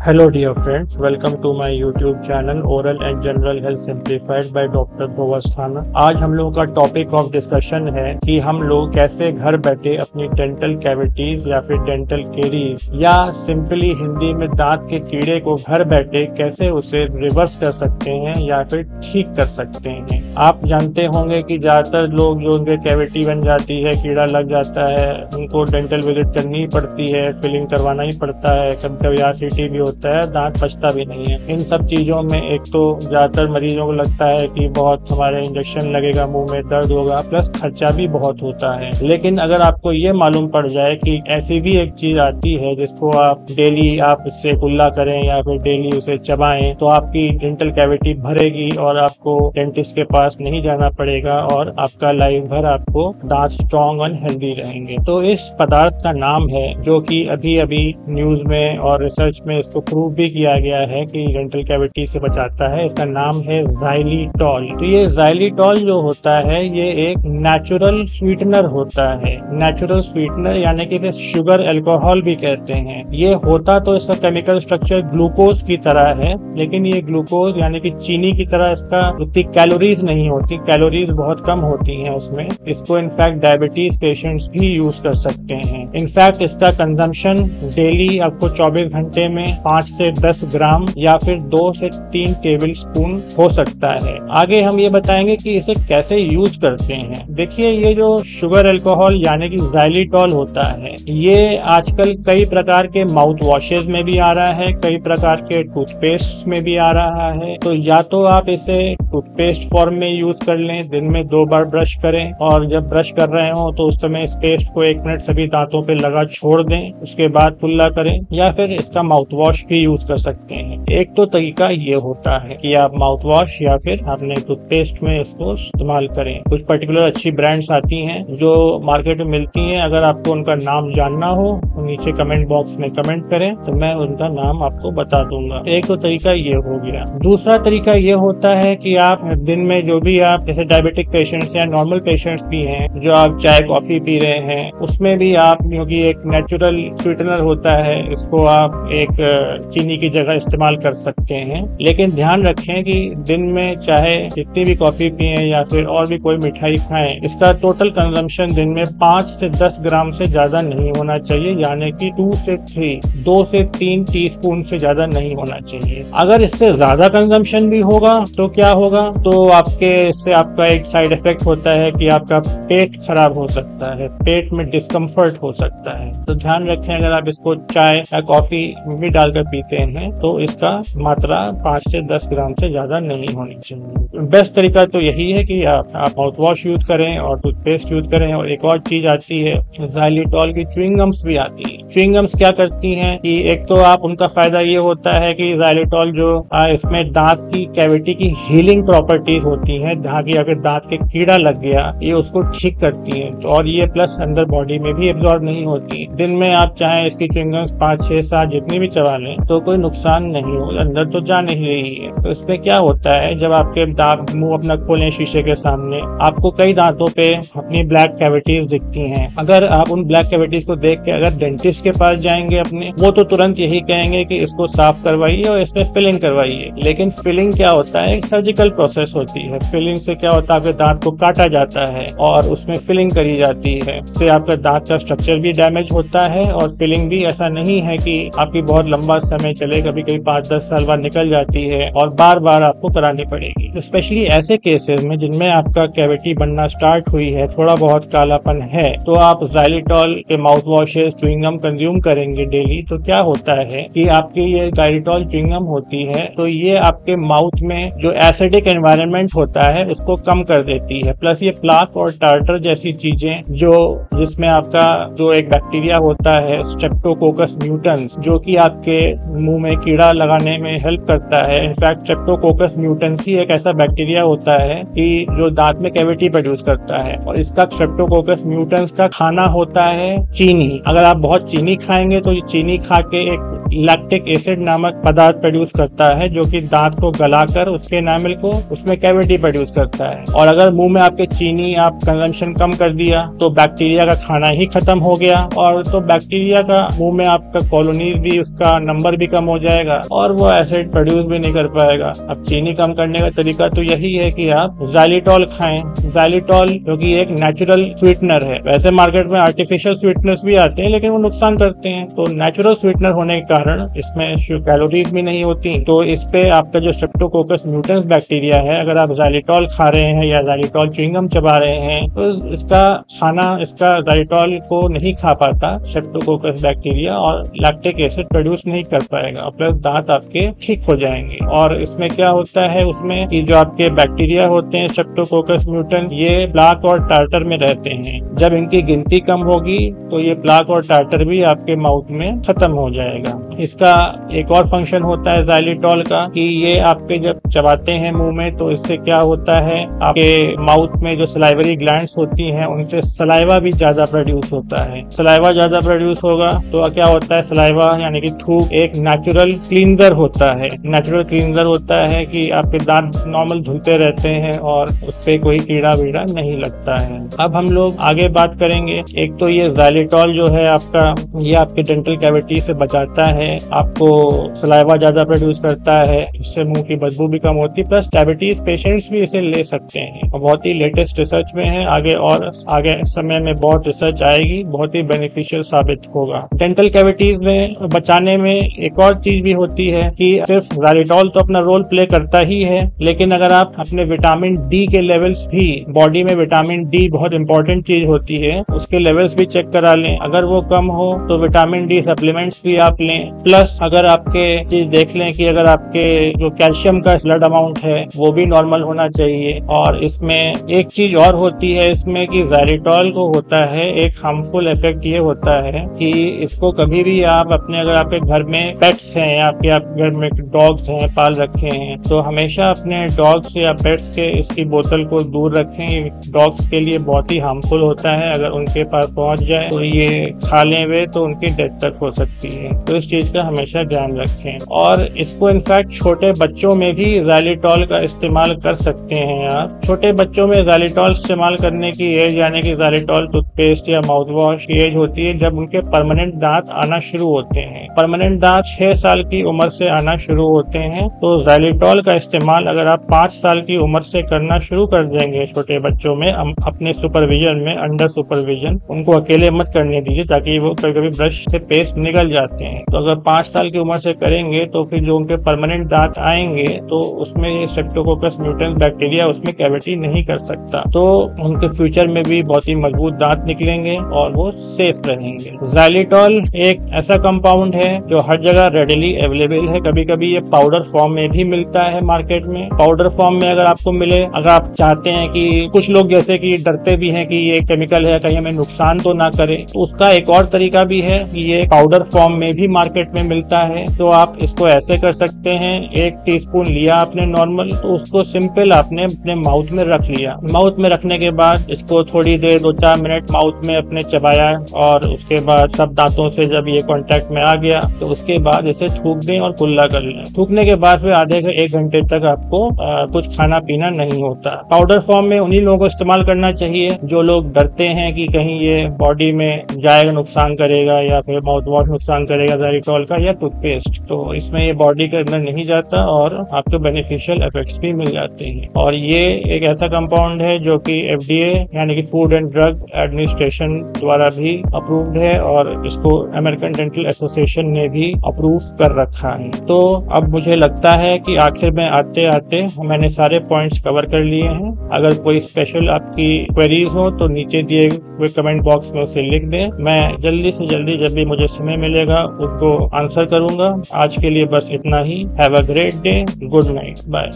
Hello dear friends, welcome to my YouTube channel Oral and General Health Simplified by doctor Dhruvasthana. आज हम लोगों का topic of discussion है कि हम लोग कैसे घर बैठे अपनी डेंटल कैविटीज या फिर डेंटल केरीज या सिंपली हिंदी में दांत के कीड़े को घर बैठे कैसे उसे रिवर्स कर सकते हैं या फिर ठीक कर सकते हैं। आप जानते होंगे कि ज्यादातर लोग जो उनके कैविटी बन जाती है, कीड़ा लग जाता है, उनको डेंटल विजिट करनी ही पड़ती है, फिलिंग करवाना ही पड़ता है, कभी कभी आरसीटी भी होता है, दांत बचता भी नहीं है। इन सब चीजों में एक तो ज्यादातर मरीजों को लगता है कि बहुत हमारे इंजेक्शन लगेगा, मुंह में दर्द होगा, प्लस खर्चा भी बहुत होता है। लेकिन अगर आपको ये मालूम पड़ जाए कि ऐसी भी एक चीज आती है जिसको आप डेली आप उससे कुल्ला करें या फिर डेली उसे चबाएं, तो आपकी डेंटल कैविटी भरेगी और आपको डेंटिस्ट के पास नहीं जाना पड़ेगा और आपका लाइफ भर आपको दांत स्ट्रॉन्ग और हेल्दी रहेंगे। तो इस पदार्थ का नाम है, जो कि अभी अभी न्यूज में और रिसर्च में इसको प्रूव भी किया गया है कि डेंटल कैविटी से बचाता है। इसका नाम है xylitol। तो ये xylitol जो होता है ये एक नेचुरल स्वीटनर होता है। नेचुरल स्वीटनर यानी कि इसे शुगर अल्कोहल भी कहते हैं। ये होता तो इसका केमिकल स्ट्रक्चर ग्लूकोज की तरह है, लेकिन ये ग्लूकोज यानी कि चीनी की तरह इसका उतनी कैलोरीज नहीं होती, कैलोरीज बहुत कम होती हैं इसमें। इसको इनफैक्ट डायबिटीज पेशेंट्स भी यूज कर सकते हैं। इनफैक्ट इसका कंजम्पशन डेली आपको 24 घंटे में 5 से 10 ग्राम या फिर 2 से 3 टेबल स्पून हो सकता है। आगे हम ये बताएंगे कि इसे कैसे यूज करते हैं। देखिए, ये जो शुगर अल्कोहल यानी कि xylitol होता है, ये आजकल कई प्रकार के माउथ वॉशेज में भी आ रहा है, कई प्रकार के टूथपेस्ट में भी आ रहा है। तो या तो आप इसे टूथपेस्ट फॉर्म में यूज कर लें, दिन में 2 बार ब्रश करें और जब ब्रश कर रहे हो तो उस समय इस पेस्ट को 1 मिनट सभी दांतों पे लगा छोड़ दें, उसके बाद कुल्ला करें, या फिर इसका माउथ वॉश भी यूज कर सकते हैं। एक तो तरीका ये होता है कि आप माउथ वॉश या फिर अपने टूथपेस्ट में इसको इस्तेमाल करें। कुछ पर्टिकुलर अच्छी ब्रांड्स आती हैं जो मार्केट में मिलती हैं। अगर आपको उनका नाम जानना हो तो नीचे कमेंट बॉक्स में कमेंट करें, तो मैं उनका नाम आपको बता दूंगा। एक तो तरीका ये हो गया। दूसरा तरीका ये होता है कि आप दिन में जो भी आप जैसे डायबिटिक पेशेंट्स या नॉर्मल पेशेंट्स भी हैं, जो आप चाय कॉफी पी रहे हैं, उसमें भी आप, क्योंकि एक नेचुरल स्वीटनर होता है, इसको आप एक चीनी की जगह इस्तेमाल कर सकते हैं। लेकिन ध्यान रखें कि दिन में चाहे जितनी भी कॉफी पिए या फिर और भी कोई मिठाई खाएं, इसका टोटल कंजम्पशन दिन में 5 से 10 ग्राम से ज्यादा नहीं होना चाहिए, यानी कि 2 से 3 टीस्पून से ज्यादा नहीं होना चाहिए। अगर इससे ज्यादा कंजम्पशन भी होगा तो क्या होगा, तो इससे आपका एक साइड इफेक्ट होता है कि आपका पेट खराब हो सकता है, पेट में डिस्कम्फर्ट हो सकता है। तो ध्यान रखें, अगर आप इसको चाय या कॉफी भी डालकर पीते हैं तो इसका मात्रा 5 से 10 ग्राम से ज्यादा नहीं होनी चाहिए। बेस्ट तरीका तो यही है कि आप माउथ वॉश यूज करें और टूथपेस्ट यूज करें। और एक और चीज आती है, xylitol की च्युइंगम्स भी आती है। च्युइंगम्स क्या करती हैं कि एक तो आप उनका फायदा ये होता है कि xylitol जो इसमें दांत की कैविटी की हीलिंग प्रॉपर्टीज होती हैं, जहाँ की अगर दांत के कीड़ा लग गया ये उसको ठीक करती है। और ये प्लस अंदर बॉडी में भी एब्जॉर्ब नहीं होती। दिन में आप चाहे इसकी च्युइंगम्स 5, 6, 7 जितनी भी चबा लें तो कोई नुकसान नहीं होगा, अंदर तो जा नहीं रही है। तो इसमें क्या होता है, जब आपके दांत मुंह अपना खोलें शीशे के सामने, आपको कई दांतों पे अपनी ब्लैक कैविटीज दिखती हैं। अगर आप उन ब्लैक कैविटीज को देख के अगर डेंटिस्ट के पास जाएंगे अपने, वो तो तुरंत यही कहेंगे कि इसको साफ करवाइए और इसमें फिलिंग करवाइए। लेकिन फिलिंग क्या होता है, एक सर्जिकल प्रोसेस होती है। फिलिंग से क्या होता है, आपके दांत को काटा जाता है और उसमें फिलिंग करी जाती है। इससे आपका दांत का स्ट्रक्चर भी डैमेज होता है और फिलिंग भी ऐसा नहीं है कि आपकी बहुत लंबा समय चले, कभी कभी 5-10 साल बाद निकल जाती है और बार बार आपको करानी पड़ेगी। तो स्पेशली ऐसे केसेस में जिनमें आपका कैविटी बनना स्टार्ट हुई है, थोड़ा बहुत कालापन है, तो आप xylitol के माउथ वॉशेस, च्युइंगम कंज्यूम करेंगे डेली, तो क्या होता है कि आपकी ये xylitol च्युइंगम होती है तो ये आपके माउथ में जो एसिडिक एनवायरनमेंट होता है उसको कम कर देती है। प्लस ये प्लाक और टार्टर जैसी चीजें जिसमें आपका जो एक बैक्टीरिया होता है स्ट्रेप्टोकोकस म्यूटेंस, जो कि आपके मुंह में कीड़ा लगाने में हेल्प करता है। इनफैक्ट स्ट्रेप्टोकोकस म्यूटेंस ही एक ऐसा बैक्टीरिया होता है कि जो दांत में कैविटी प्रोड्यूस करता है, और इसका स्ट्रेप्टोकोकस म्यूटेंस का खाना होता है चीनी। अगर आप बहुत चीनी खाएंगे तो ये चीनी खा के एक लैक्टिक एसिड नामक पदार्थ प्रोड्यूस करता है, जो कि दांत को गलाकर उसके एनामल को उसमें कैविटी प्रोड्यूस करता है। और अगर मुंह में आपके चीनी आप कंजम्पशन कम कर दिया तो बैक्टीरिया का खाना ही खत्म हो गया, और तो बैक्टीरिया का मुंह में आपका कॉलोनीज भी, उसका नंबर भी कम हो जाएगा और वो एसिड प्रोड्यूस भी नहीं कर पाएगा। अब चीनी कम करने का तरीका तो यही है कि आप ज़ाइलिटॉल खाएं। ज़ाइलिटॉल जो कि एक नेचुरल स्वीटनर है, वैसे मार्केट में आर्टिफिशियल स्वीटनर्स भी आते हैं लेकिन वो नुकसान करते हैं, तो नेचुरल स्वीटनर होने के कारण इसमें कैलोरीज भी नहीं होती। तो इस पे आपका जो स्ट्रेप्टोकोकस म्यूटेंस बैक्टीरिया है, अगर आप ज़ाइलिटॉल खा रहे हैं या ज़ाइलिटॉल च्युइंगम चबा रहे हैं तो इसका खाना, इसका ज़ाइलिटॉल को नहीं खा पाता स्ट्रेप्टोकोकस बैक्टीरिया और लैक्टिक एसिड प्रोड्यूस नहीं कर पाएगा, प्लस दांत आपके ठीक हो जाएंगे। और इसमें क्या होता है, उसमें कि जो आपके बैक्टीरिया होते हैं स्ट्रेप्टोकोकस म्यूटेंस, ये प्लाक और टार्टर में रहते हैं। जब इनकी गिनती कम होगी तो ये प्लाक और टार्टर भी आपके माउथ में खत्म हो जाएगा। इसका एक और फंक्शन होता है ज़ाइलिटॉल का कि ये आपके जब चबाते हैं मुंह में तो इससे क्या होता है, आपके माउथ में जो सलाइवरी ग्लैंड्स होती हैं उनसे सलाइवा भी ज्यादा प्रोड्यूस होता है। सलाइवा ज्यादा प्रोड्यूस होगा तो क्या होता है, सलाइवा यानी कि थूक एक नेचुरल क्लींजर होता है। नेचुरल क्लींजर होता है कि आपके दांत नॉर्मल धुलते रहते हैं और उस पे कोई कीड़ा वीड़ा नहीं लगता है। अब हम लोग आगे बात करेंगे। एक तो ये ज़ाइलिटॉल जो है आपका, ये आपके डेंटल कैविटी से बचाता है, आपको सलाइवा ज्यादा प्रोड्यूस करता है, इससे मुंह की बदबू भी कम होती है, प्लस डायबिटीज पेशेंट्स भी इसे ले सकते हैं। और बहुत ही लेटेस्ट रिसर्च में है, आगे समय में बहुत रिसर्च आएगी, बहुत ही बेनिफिशियल साबित होगा। डेंटल कैविटीज में बचाने में एक और चीज भी होती है कि सिर्फ ज़ाइलिटॉल तो अपना रोल प्ले करता ही है, लेकिन अगर आप अपने विटामिन डी के लेवल्स भी, बॉडी में विटामिन डी बहुत इंपॉर्टेंट चीज होती है, उसके लेवल्स भी चेक करा लें। अगर वो कम हो तो विटामिन डी सप्लीमेंट्स भी आप लें। प्लस अगर आपके चीज देख लें कि अगर आपके जो कैल्शियम का ब्लड अमाउंट है वो भी नॉर्मल होना चाहिए। और इसमें एक चीज और होती है इसमें कि ज़ाइलिटॉल को होता है एक हार्मफुल इफेक्ट, ये होता है कि इसको कभी भी आप अपने, अगर आपके घर में पेट्स हैं या आपके घर में डॉग्स हैं, पाल रखे हैं, तो हमेशा अपने डॉग्स या पेट्स के इसकी बोतल को दूर रखें। डॉग्स के लिए बहुत ही हार्मफुल होता है, अगर उनके पास पहुंच जाए तो ये खा लें वे तो उनकी डेथ तक हो सकती है। तो इस चीज का हमेशा ध्यान रखें। और इसको इनफैक्ट छोटे बच्चों में भी ज़ाइलिटॉल का इस्तेमाल कर सकते हैं आप। छोटे बच्चों में ज़ाइलिटॉल इस्तेमाल करने की एज, यानी कि ज़ाइलिटॉल टूथपेस्ट या माउथ वॉश की एज होती है जब उनके परमानेंट दांत आना शुरू होते हैं। परमानेंट दांत 6 साल की उम्र से आना शुरू होते हैं। तो ज़ाइलिटॉल का इस्तेमाल अगर आप 5 साल की उम्र से करना शुरू कर देंगे छोटे बच्चों में, अपने सुपरविजन में, अंडर सुपरविजन, उनको अकेले मत करने दीजिए ताकि वो कभी ब्रश से पेस्ट निकल जाते हैं। तो अगर 5 साल की उम्र से करेंगे तो फिर जो उनके परमानेंट दांत आएंगे तो उसमें ये स्ट्रेप्टोकोकस म्यूटेंस बैक्टीरिया उसमें कैविटी नहीं कर सकता, तो उनके फ्यूचर में भी बहुत ही मजबूत दांत निकलेंगे और वो सेफ रहेंगे। ज़ाइलिटॉल एक ऐसा कंपाउंड है जो हर जगह रेडिली अवेलेबल है। कभी कभी ये पाउडर फॉर्म में भी मिलता है मार्केट में। पाउडर फॉर्म में अगर आपको मिले, अगर आप चाहते हैं कि कुछ लोग जैसे कि डरते भी हैं कि ये केमिकल है कहीं हमें नुकसान तो ना करे, तो उसका एक और तरीका भी है कि ये पाउडर फॉर्म में भी मार्केट में मिलता है। तो आप इसको ऐसे कर सकते हैं, 1 टीस्पून लिया आपने नॉर्मल, तो उसको सिंपल आपने अपने माउथ में रख लिया। माउथ में रखने के बाद इसको थोड़ी देर 2-4 मिनट माउथ में अपने चबाया और उसके बाद सब दांतों से जब ये कांटेक्ट में आ गया तो उसके बाद इसे थूक दें और कुल्ला कर लें। थूकने के बाद फिर आधे से 1 घंटे तक आपको कुछ खाना पीना नहीं होता। पाउडर फॉर्म में उन्हीं लोगों को इस्तेमाल करना चाहिए जो लोग डरते हैं कि कहीं ये बॉडी में जाएगा, नुकसान करेगा, या फिर माउथ वॉश नुकसान करेगा ज़ाइलिटॉल का, या टूथपेस्ट। तो इसमें ये बॉडी के अंदर नहीं जाता और आपको बेनिफिशियल इफेक्ट्स भी मिल जाते हैं। और ये एक ऐसा कंपाउंड है जो कि FDA यानी कि फूड एंड ड्रग एडमिनिस्ट्रेशन द्वारा भी अप्रूव्ड है और इसको अमेरिकन डेंटल एसोसिएशन ने भी अप्रूव कर रखा है। तो अब मुझे लगता है कि आखिर में आते आते मैंने सारे पॉइंट्स कवर कर लिए हैं। अगर कोई स्पेशल आपकी क्वेरीज हो तो नीचे दिए हुए कमेंट बॉक्स में उसे लिख दें। मैं जल्दी से जल्दी जब भी मुझे समय मिलेगा उसको आंसर करूंगा। आज के लिए बस इतना ही। Have a great day, good night, bye.